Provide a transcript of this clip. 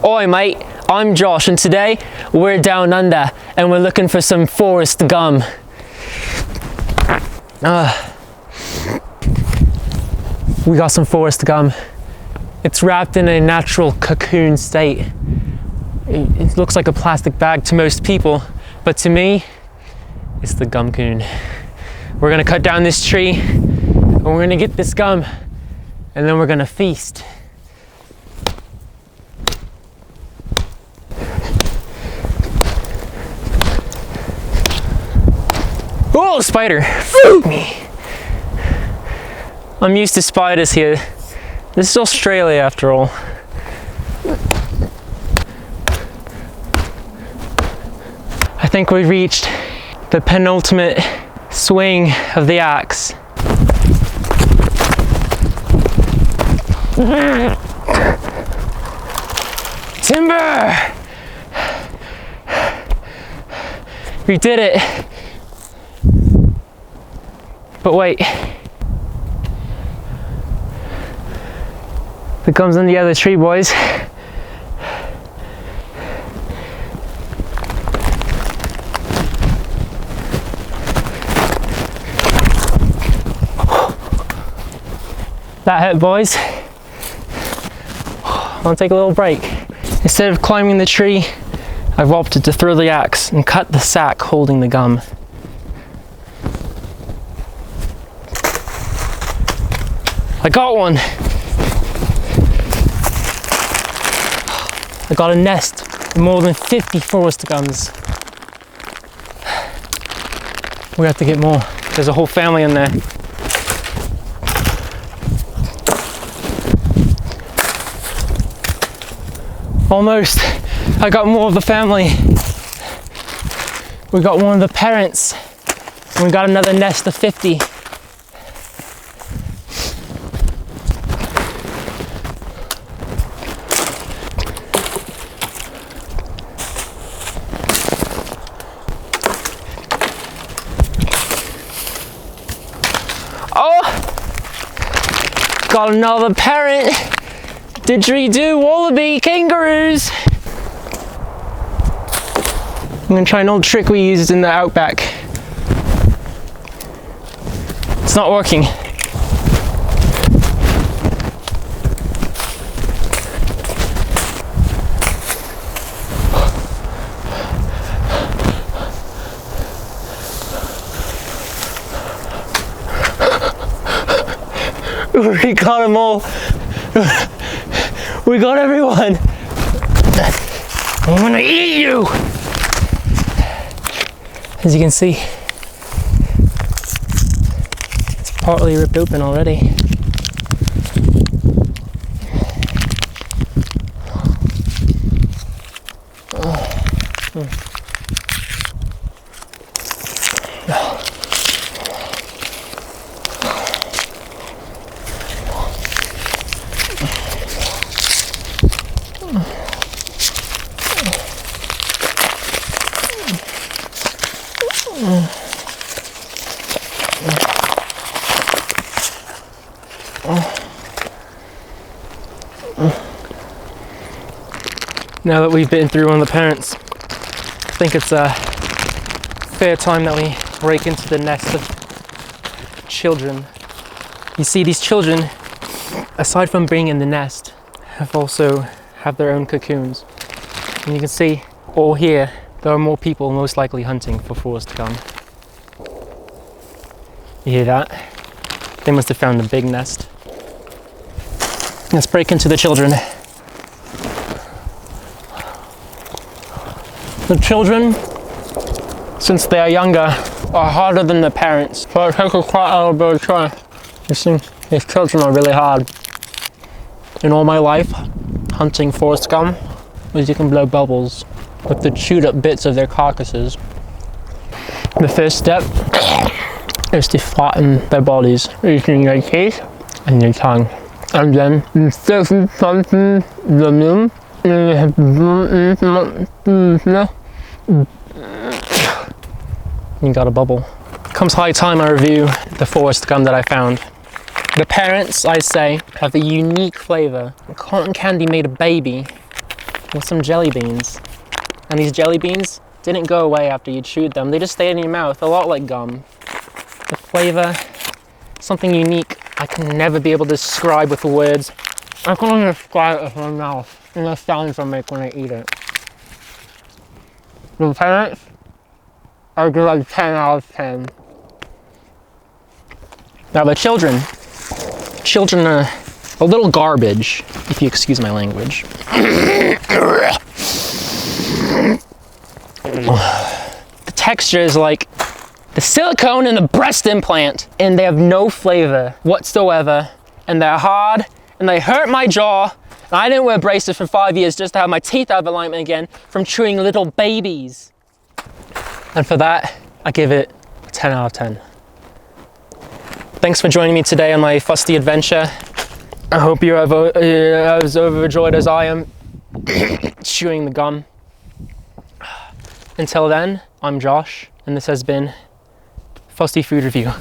Oi mate, I'm Josh and today we're down under and we're looking for some forest gum. We got some forest gum. It's wrapped in a natural cocoon state. It looks like a plastic bag to most people, but to me, it's the gum coon. We're gonna cut down this tree and we're gonna get this gum and then we're gonna feast. Oh, spider! Freak me! I'm used to spiders here. This is Australia after all. I think we've reached the penultimate swing of the axe. Timber! We did it! But wait. The gum's in the other tree, boys. That hurt, boys. I'll take a little break. Instead of climbing the tree, I've opted to throw the axe and cut the sack holding the gum. I got one! I got a nest of more than 50 forest gums. We have to get more. There's a whole family in there. Almost. I got more of the family. We got one of the parents. And we got another nest of 50. Oh! Got another parent! Didgeridoo wallaby kangaroos! I'm gonna try an old trick we used in the outback. It's not working. We got them all. We got everyone. I'm gonna eat you. As you can see, it's partly ripped open already. Now that we've been through one of the parents, I think it's a fair time that we break into the nest of children. You see, these children, aside from being in the nest, have their own cocoons. And you can see all here, there are more people most likely hunting for forest gum. You hear that? They must have found a big nest. Let's break into the children. The children, since they are younger, are harder than the parents. So I take quite a little bit of try. You see, these children are really hard. In all my life, hunting forest gum, is you can blow bubbles with the chewed up bits of their carcasses. The first step is to flatten their bodies using your teeth and your tongue. And then you got a bubble. Comes high time I review the forest gum that I found. The parents, I say, have a unique flavor. Cotton candy made a baby. with some jelly beans. And these jelly beans didn't go away after you chewed them. They just stayed in your mouth, a lot like gum. The flavor, something unique I can never be able to describe with words. I can only describe it with my mouth and the sounds I make when I eat it. The parents, I would give like 10 out of 10. Now the children are a little garbage, if you excuse my language. The texture is like the silicone in the breast implant, and they have no flavor whatsoever, and they're hard, and they hurt my jaw, and I didn't wear braces for 5 years just to have my teeth out of alignment again from chewing little babies. And for that, I give it a 10 out of 10. Thanks for joining me today on my Fusty adventure. I hope you're as overjoyed as I am chewing the gum. Until then, I'm Josh, and this has been Fusty Food Review.